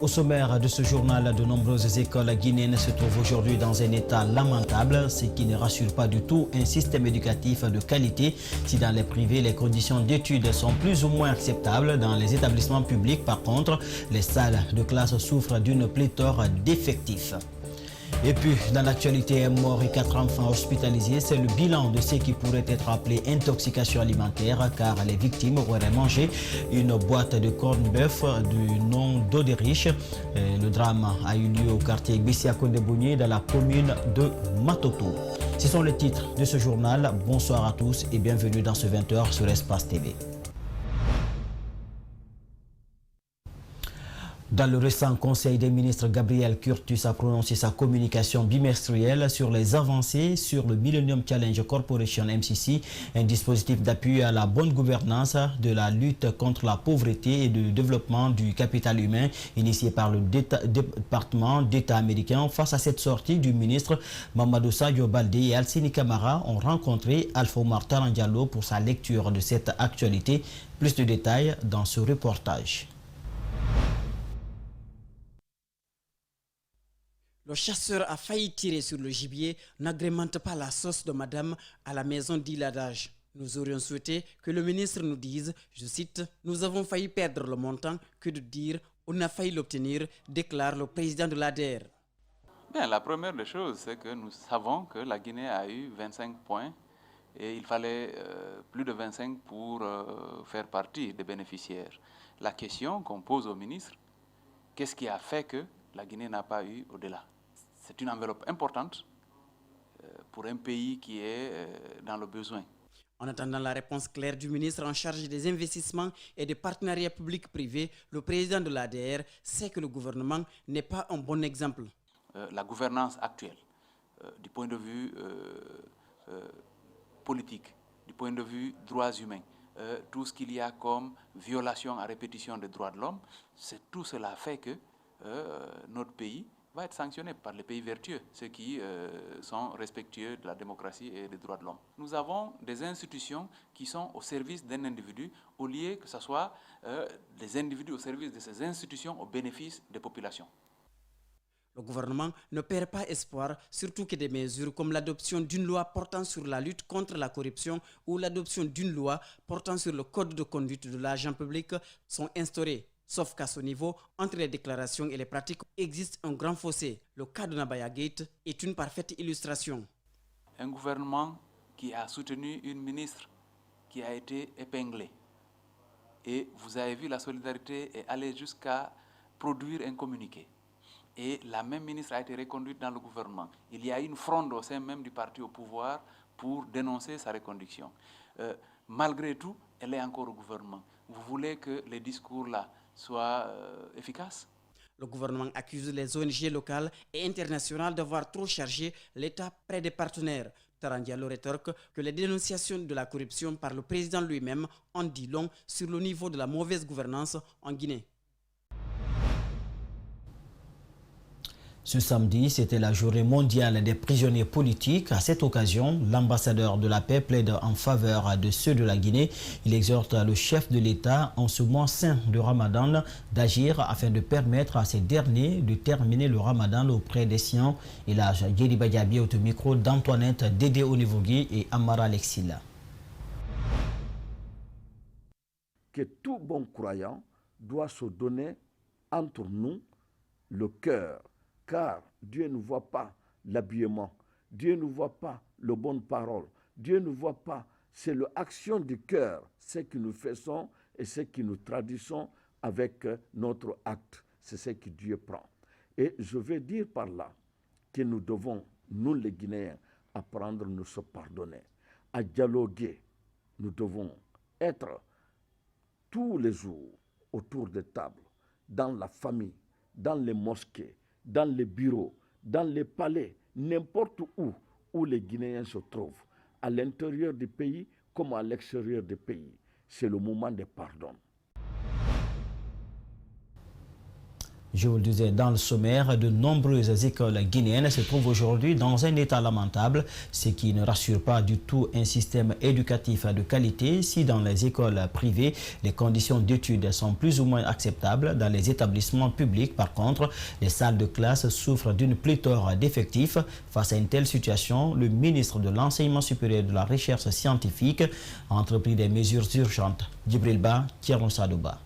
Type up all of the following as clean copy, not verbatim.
Au sommaire de ce journal, de nombreuses écoles guinéennes se trouvent aujourd'hui dans un état lamentable, ce qui ne rassure pas du tout un système éducatif de qualité. Si dans les privés, les conditions d'études sont plus ou moins acceptables, dans les établissements publics, par contre, les salles de classe souffrent d'une pléthore d'effectifs. Et puis, dans l'actualité, un mort et 4 enfants hospitalisés, c'est le bilan de ce qui pourrait être appelé intoxication alimentaire, car les victimes auraient mangé une boîte de corned-beef du nom d'Oderiche. Le drame a eu lieu au quartier Bissiakonde-Bougné, dans la commune de Matoto. Ce sont les titres de ce journal. Bonsoir à tous et bienvenue dans ce 20h sur Espace TV. Dans le récent Conseil des ministres, Gabriel Curtis a prononcé sa communication bimestrielle sur les avancées sur le Millennium Challenge Corporation MCC, un dispositif d'appui à la bonne gouvernance, de la lutte contre la pauvreté et du développement du capital humain initié par le département d'État américain. Face à cette sortie du ministre, Mamadou Sadio Baldé et Alcini Camara ont rencontré Alpha Oumar Diallo pour sa lecture de cette actualité. Plus de détails dans ce reportage. Le chasseur a failli tirer sur le gibier, n'agrémente pas la sauce de madame à la maison dit l'adage. Nous aurions souhaité que le ministre nous dise, je cite, « Nous avons failli perdre le montant que de dire on a failli l'obtenir », déclare le président de l'ADER. Bien, la première des choses, c'est que nous savons que la Guinée a eu 25 points et il fallait plus de 25 pour faire partie des bénéficiaires. La question qu'on pose au ministre, qu'est-ce qui a fait que la Guinée n'a pas eu au-delà? C'est une enveloppe importante pour un pays qui est dans le besoin. En attendant la réponse claire du ministre en charge des investissements et des partenariats publics-privés, le président de l'ADR sait que le gouvernement n'est pas un bon exemple. La gouvernance actuelle, du point de vue politique, du point de vue droits humains, tout ce qu'il y a comme violation à répétition des droits de l'homme, c'est tout cela fait que notre pays va être sanctionné par les pays vertueux, ceux qui sont respectueux de la démocratie et des droits de l'homme. Nous avons des institutions qui sont au service d'un individu, au lieu que ce soit des individus au service de ces institutions au bénéfice des populations. Le gouvernement ne perd pas espoir, surtout que des mesures comme l'adoption d'une loi portant sur la lutte contre la corruption ou l'adoption d'une loi portant sur le code de conduite de l'agent public sont instaurées. Sauf qu'à ce niveau, entre les déclarations et les pratiques, existe un grand fossé. Le cas de Nabaya Gate est une parfaite illustration. Un gouvernement qui a soutenu une ministre qui a été épinglée. Et vous avez vu, la solidarité est allée jusqu'à produire un communiqué. Et la même ministre a été reconduite dans le gouvernement. Il y a une fronde au sein même du parti au pouvoir pour dénoncer sa reconduction. Malgré tout, elle est encore au gouvernement. Vous voulez que les discours là soient efficaces? Le gouvernement accuse les ONG locales et internationales d'avoir trop chargé l'État près des partenaires. Tarandialo rétorque que les dénonciations de la corruption par le président lui-même en dit long sur le niveau de la mauvaise gouvernance en Guinée. Ce samedi, c'était la journée mondiale des prisonniers politiques. À cette occasion, l'ambassadeur de la paix plaide en faveur de ceux de la Guinée. Il exhorte le chef de l'État, en ce mois saint de Ramadan, d'agir afin de permettre à ces derniers de terminer le Ramadan auprès des siens. Et là, Djeri Badiabi au micro d'Antoinette Dédé Onivogui et Amara Alexila. Que tout bon croyant doit se donner entre nous le cœur. Car Dieu ne voit pas l'habillement, Dieu ne voit pas les bonnes paroles, Dieu ne voit pas, c'est l'action du cœur, ce que nous faisons et ce que nous traduisons avec notre acte, c'est ce que Dieu prend. Et je veux dire par là que nous devons, nous les Guinéens, apprendre à nous se pardonner, à dialoguer. Nous devons être tous les jours autour des tables, dans la famille, dans les mosquées, dans les bureaux, dans les palais, n'importe où les Guinéens se trouvent, à l'intérieur du pays comme à l'extérieur du pays. C'est le moment de pardon. Je vous le disais dans le sommaire, de nombreuses écoles guinéennes se trouvent aujourd'hui dans un état lamentable, ce qui ne rassure pas du tout un système éducatif de qualité. Si dans les écoles privées, les conditions d'études sont plus ou moins acceptables, dans les établissements publics, par contre, les salles de classe souffrent d'une pléthore d'effectifs. Face à une telle situation, le ministre de l'Enseignement supérieur et de la Recherche scientifique a entrepris des mesures urgentes. Djibril Ba, Thierno Sadouba.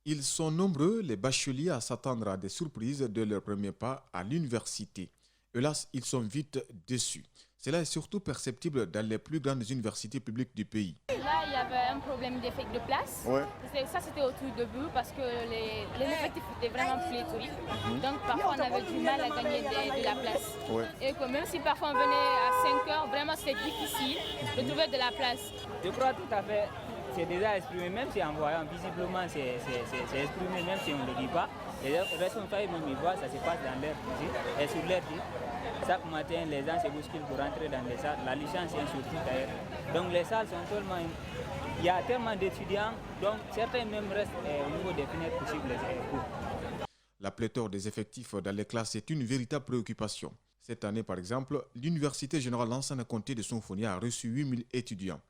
Ils sont nombreux, les bacheliers, à s'attendre à des surprises de leur premier pas à l'université. Hélas, ils sont vite déçus. Cela est surtout perceptible dans les plus grandes universités publiques du pays. Là, il y avait un problème d'effectif de place. Ouais. Ça, c'était au tout début parce que les effectifs étaient vraiment pléthoriques. Donc, parfois, on avait du mal à gagner de la place. Ouais. Et que même si parfois on venait à 5 heures, vraiment, c'était difficile de trouver de la place. Je crois tout à fait. C'est déjà exprimé, même si en voyant visiblement c'est exprimé, même si on ne le dit pas. Les responsables même ils voient, ça se passe dans l'air ici et sur l'air dit. Chaque matin, les gens se bousculent pour rentrer dans les salles. La licence est surtout d'ailleurs. Donc les salles sont tellement... Il y a tellement d'étudiants, donc certains même restent au niveau des fenêtres possibles les cours. La pléthore des effectifs dans les classes est une véritable préoccupation. Cette année, par exemple, l'Université générale Lansana Conté de Sonfonia a reçu 8000 étudiants.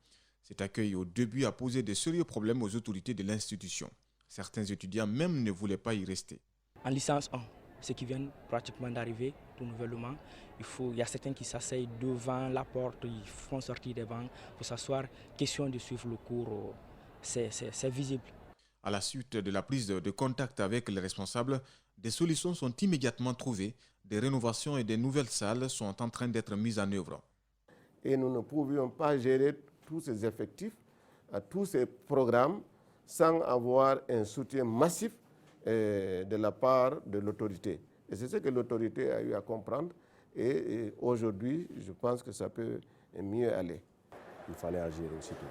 Cet accueil au début a posé de sérieux problèmes aux autorités de l'institution. Certains étudiants même ne voulaient pas y rester. En licence 1, ceux qui viennent pratiquement d'arriver tout nouvellement, il y a certains qui s'asseyent devant la porte, ils font sortir des bancs pour s'asseoir. Question de suivre le cours, c'est visible. À la suite de la prise de contact avec les responsables, des solutions sont immédiatement trouvées. Des rénovations et des nouvelles salles sont en train d'être mises en œuvre. Et nous ne pouvions pas gérer tous ces effectifs, à tous ces programmes, sans avoir un soutien massif de la part de l'autorité. Et c'est ce que l'autorité a eu à comprendre. Et aujourd'hui, je pense que ça peut mieux aller. Il fallait agir aussitôt.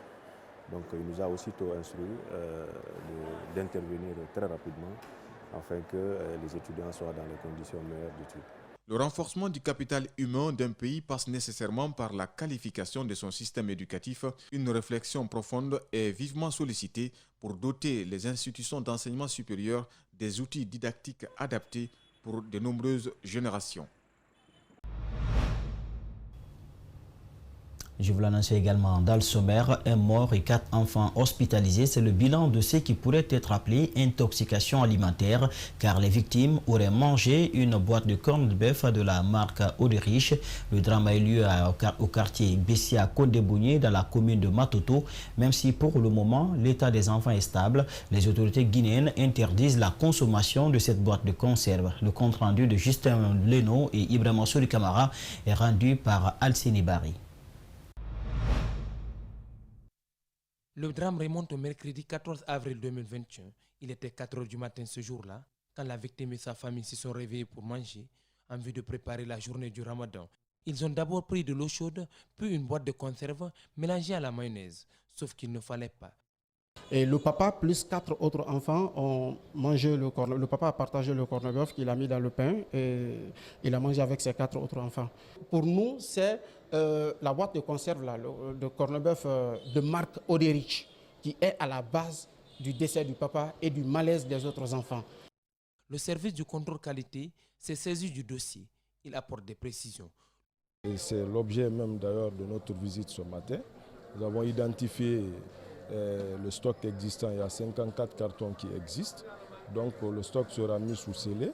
Donc il nous a aussitôt instruit d'intervenir très rapidement afin que les étudiants soient dans les conditions meilleures d'études. Le renforcement du capital humain d'un pays passe nécessairement par la qualification de son système éducatif. Une réflexion profonde est vivement sollicitée pour doter les institutions d'enseignement supérieur des outils didactiques adaptés pour de nombreuses générations. Je vous l'annonce également dans le sommaire, un mort et 4 enfants hospitalisés. C'est le bilan de ce qui pourrait être appelé intoxication alimentaire, car les victimes auraient mangé une boîte de cornes de bœuf de la marque Auderich. Le drame a eu lieu au quartier Bessia Côte-des-Bouniers, dans la commune de Matoto. Même si pour le moment, l'état des enfants est stable, les autorités guinéennes interdisent la consommation de cette boîte de conserve. Le compte rendu de Justin Leno et Ibrahima Souri Kamara est rendu par Alcini Bari. Le drame remonte au mercredi 14 avril 2021. Il était 4 h du matin ce jour-là, quand la victime et sa famille se sont réveillés pour manger, en vue de préparer la journée du Ramadan. Ils ont d'abord pris de l'eau chaude, puis une boîte de conserve mélangée à la mayonnaise, sauf qu'il ne fallait pas. Et le papa plus 4 autres enfants ont mangé le corne. Le papa a partagé le corned-beef qu'il a mis dans le pain et il a mangé avec ses 4 autres enfants. Pour nous, c'est la boîte de conserve là, de corned-beef de marque Auderich qui est à la base du décès du papa et du malaise des autres enfants. Le service du contrôle qualité s'est saisi du dossier. Il apporte des précisions. Et c'est l'objet même d'ailleurs de notre visite ce matin. Nous avons identifié le stock existant. Il y a 54 cartons qui existent. Donc le stock sera mis sous scellé.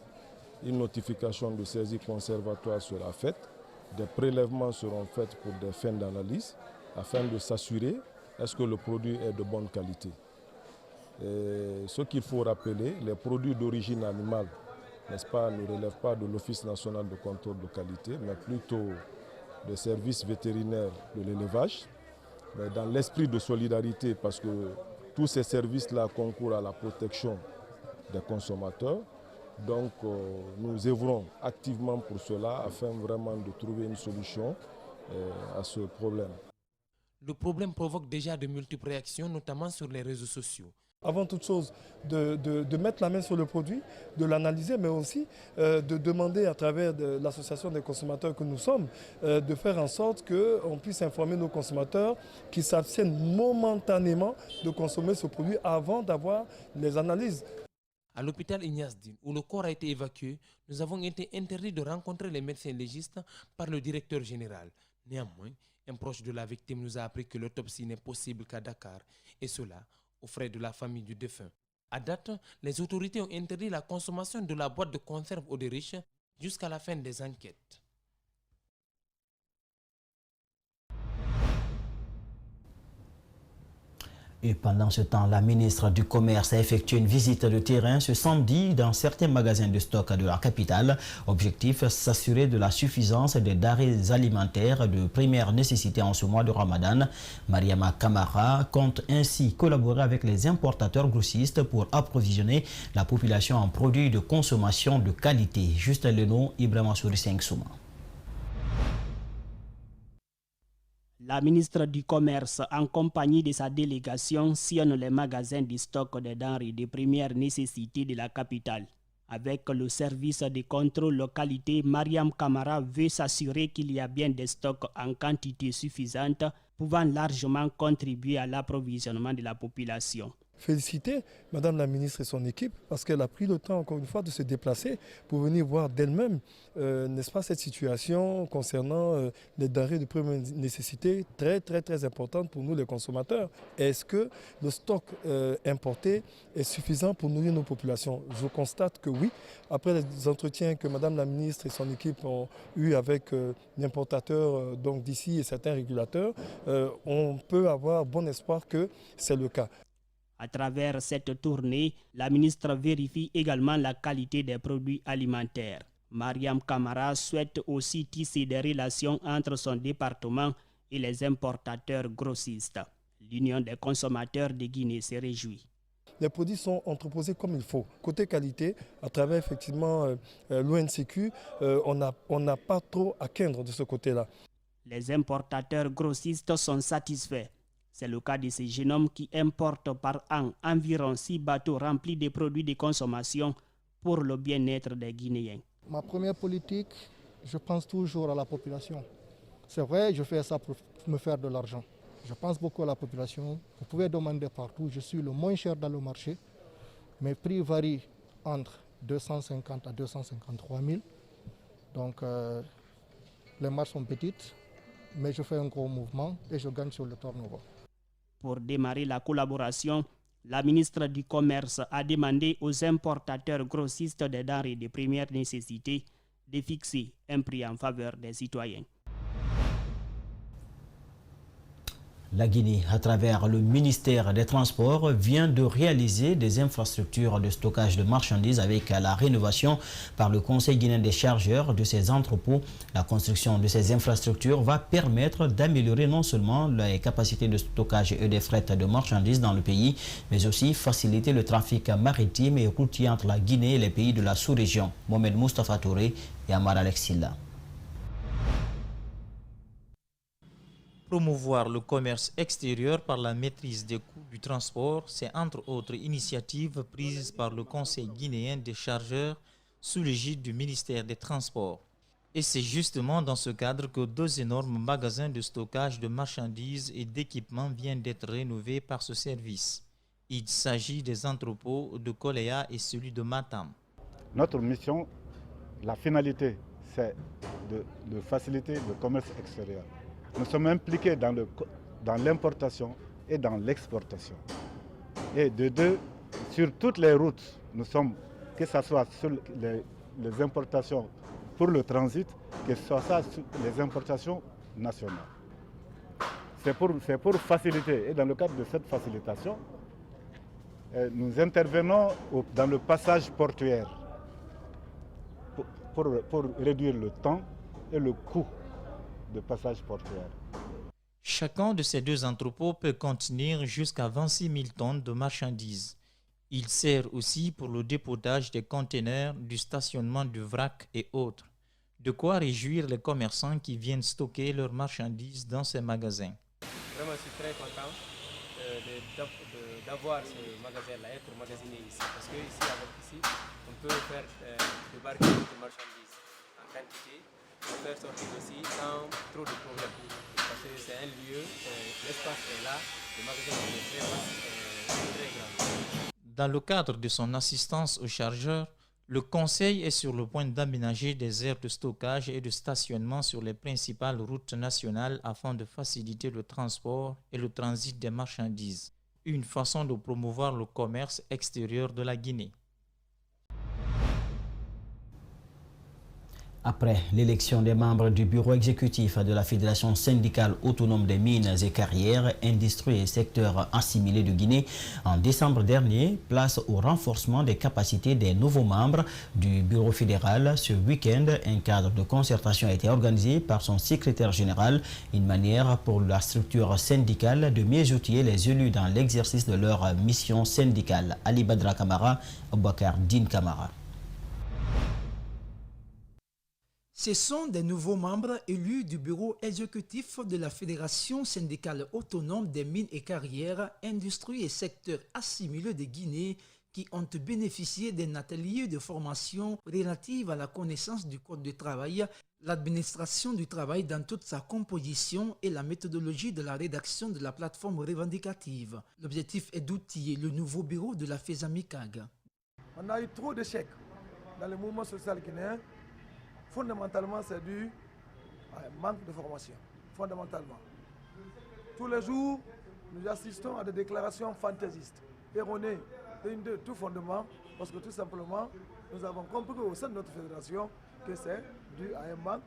Une notification de saisie conservatoire sera faite. Des prélèvements seront faits pour des fins d'analyse afin de s'assurer est-ce que le produit est de bonne qualité. Et ce qu'il faut rappeler, les produits d'origine animale, n'est-ce pas, ne relèvent pas de l'Office national de contrôle de qualité, mais plutôt des services vétérinaires de l'élevage. Mais dans l'esprit de solidarité, parce que tous ces services-là concourent à la protection des consommateurs, donc nous œuvrons activement pour cela afin vraiment de trouver une solution à ce problème. Le problème provoque déjà de multiples réactions, notamment sur les réseaux sociaux. Avant toute chose, de mettre la main sur le produit, de l'analyser, mais aussi de demander à travers l'association des consommateurs que nous sommes, de faire en sorte qu'on puisse informer nos consommateurs qui s'abstiennent momentanément de consommer ce produit avant d'avoir les analyses. À l'hôpital Ignace Dine, où le corps a été évacué, nous avons été interdits de rencontrer les médecins légistes par le directeur général. Néanmoins, un proche de la victime nous a appris que l'autopsie n'est possible qu'à Dakar, et cela aux frais de la famille du défunt. À date, les autorités ont interdit la consommation de la boîte de conserve eau de riche jusqu'à la fin des enquêtes. Et pendant ce temps, la ministre du Commerce a effectué une visite de terrain ce samedi dans certains magasins de stock de la capitale. Objectif, s'assurer de la suffisance des denrées alimentaires de première nécessité en ce mois de Ramadan. Mariama Kamara compte ainsi collaborer avec les importateurs grossistes pour approvisionner la population en produits de consommation de qualité. Juste le nom, Ibrahima Souri Souma. La ministre du Commerce, en compagnie de sa délégation, sillonne les magasins de stock des denrées de première nécessité de la capitale. Avec le service de contrôle qualité, Mariam Kamara veut s'assurer qu'il y a bien des stocks en quantité suffisante, pouvant largement contribuer à l'approvisionnement de la population. Féliciter Madame la ministre et son équipe parce qu'elle a pris le temps, encore une fois, de se déplacer pour venir voir d'elle-même, n'est-ce pas, cette situation concernant les denrées de première nécessité très importante pour nous les consommateurs. Est-ce que le stock importé est suffisant pour nourrir nos populations? Je constate que oui. Après les entretiens que Madame la ministre et son équipe ont eu avec l'importateur d'ici et certains régulateurs, on peut avoir bon espoir que c'est le cas. À travers cette tournée, la ministre vérifie également la qualité des produits alimentaires. Mariam Kamara souhaite aussi tisser des relations entre son département et les importateurs grossistes. L'Union des consommateurs de Guinée se réjouit. Les produits sont entreposés comme il faut. Côté qualité, à travers effectivement l'ONCQ, on n'a pas trop à craindre de ce côté-là. Les importateurs grossistes sont satisfaits. C'est le cas de ces jeunes hommes qui importent par an environ 6 bateaux remplis de produits de consommation pour le bien-être des Guinéens. Ma première politique, je pense toujours à la population. C'est vrai, je fais ça pour me faire de l'argent. Je pense beaucoup à la population. Vous pouvez demander partout, je suis le moins cher dans le marché. Mes prix varient entre 250 à 253 000. Donc les marges sont petites, mais je fais un gros mouvement et je gagne sur le turnover. Pour démarrer la collaboration, la ministre du Commerce a demandé aux importateurs grossistes des denrées de première nécessité de fixer un prix en faveur des citoyens. La Guinée, à travers le ministère des Transports, vient de réaliser des infrastructures de stockage de marchandises avec la rénovation par le Conseil guinéen des chargeurs de ces entrepôts. La construction de ces infrastructures va permettre d'améliorer non seulement les capacités de stockage et des fret de marchandises dans le pays, mais aussi faciliter le trafic maritime et routier entre la Guinée et les pays de la sous-région. Mohamed Mustafa Touré et Amar Alexilla. Promouvoir le commerce extérieur par la maîtrise des coûts du transport, c'est entre autres initiatives prises par le Conseil guinéen des chargeurs sous l'égide du ministère des Transports. Et c'est justement dans ce cadre que 2 énormes magasins de stockage de marchandises et d'équipements viennent d'être rénovés par ce service. Il s'agit des entrepôts de Koléa et celui de Matam. Notre mission, la finalité, c'est de faciliter le commerce extérieur. Nous sommes impliqués dans l'importation et dans l'exportation. Et sur toutes les routes, nous sommes, que ce soit sur les importations pour le transit, que ce soit sur les importations nationales. C'est pour faciliter. Et dans le cadre de cette facilitation, nous intervenons dans le passage portuaire pour réduire le temps et le coût de passage portuaire. Chacun de ces 2 entrepôts peut contenir jusqu'à 26 000 tonnes de marchandises. Il sert aussi pour le dépotage des conteneurs, du stationnement du vrac et autres. De quoi réjouir les commerçants qui viennent stocker leurs marchandises dans ces magasins. Vraiment, je suis très content d'avoir ce magasin-là, être magasiné ici. Parce que ici, on peut faire débarquer des marchandises en quantité, on peut faire sortir aussi sans trop de problèmes. Parce que c'est un lieu, l'espace est là, le magasin est très grand. Dans le cadre de son assistance aux chargeurs, le Conseil est sur le point d'aménager des aires de stockage et de stationnement sur les principales routes nationales afin de faciliter le transport et le transit des marchandises. Une façon de promouvoir le commerce extérieur de la Guinée. Après l'élection des membres du bureau exécutif de la Fédération syndicale autonome des mines et carrières, industries et secteurs assimilés de Guinée, en décembre dernier, place au renforcement des capacités des nouveaux membres du bureau fédéral. Ce week-end, un cadre de concertation a été organisé par son secrétaire général, une manière pour la structure syndicale de mieux outiller les élus dans l'exercice de leur mission syndicale. Ali Badra Kamara, Aboubacar Din Kamara. Ce sont des nouveaux membres élus du bureau exécutif de la Fédération syndicale autonome des mines et carrières, industries et secteurs assimilés de Guinée qui ont bénéficié d'un atelier de formation relative à la connaissance du Code du travail, l'administration du travail dans toute sa composition et la méthodologie de la rédaction de la plateforme revendicative. L'objectif est d'outiller le nouveau bureau de la FESAMICAG. On a eu trop d'échecs dans le mouvement social guinéen. Fondamentalement, c'est dû à un manque de formation. Fondamentalement. Tous les jours, nous assistons à des déclarations fantaisistes, erronées, de tout fondement, parce que tout simplement, nous avons compris au sein de notre fédération que c'est dû à un manque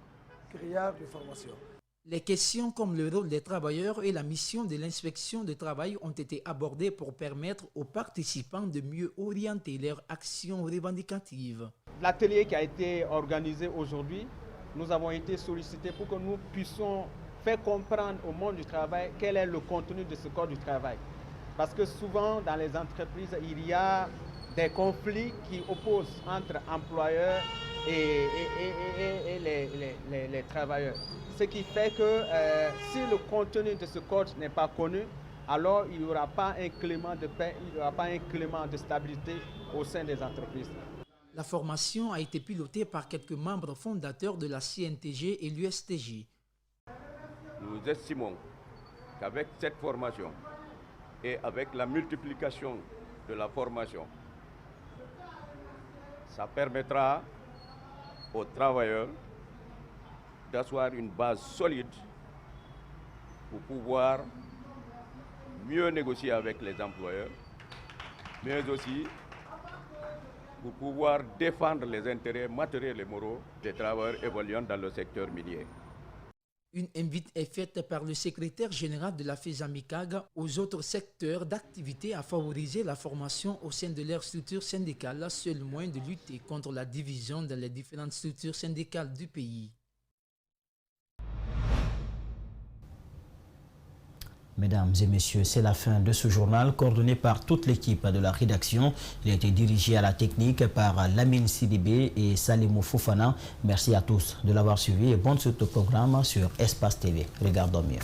criard de formation. Les questions comme le rôle des travailleurs et la mission de l'inspection du travail ont été abordées pour permettre aux participants de mieux orienter leurs actions revendicatives. L'atelier qui a été organisé aujourd'hui, nous avons été sollicités pour que nous puissions faire comprendre au monde du travail quel est le contenu de ce code du travail. Parce que souvent dans les entreprises, il y a des conflits qui opposent entre employeurs et les travailleurs. Ce qui fait que si le contenu de ce code n'est pas connu, alors il n'y aura pas un climat de paix, il n'y aura pas un climat de stabilité au sein des entreprises. La formation a été pilotée par quelques membres fondateurs de la CNTG et l'USTJ. Nous estimons qu'avec cette formation et avec la multiplication de la formation, ça permettra aux travailleurs d'asseoir une base solide pour pouvoir mieux négocier avec les employeurs, mais aussi pour pouvoir défendre les intérêts matériels et moraux des travailleurs évoluant dans le secteur minier. Une invite est faite par le secrétaire général de la FESAMICAG aux autres secteurs d'activité à favoriser la formation au sein de leurs structures syndicales, seul moyen de lutter contre la division dans les différentes structures syndicales du pays. Mesdames et messieurs, c'est la fin de ce journal coordonné par toute l'équipe de la rédaction. Il a été dirigé à la technique par Lamine Sidibé et Salimou Foufana. Merci à tous de l'avoir suivi et bonne suite au programme sur Espace TV. Regardons mieux.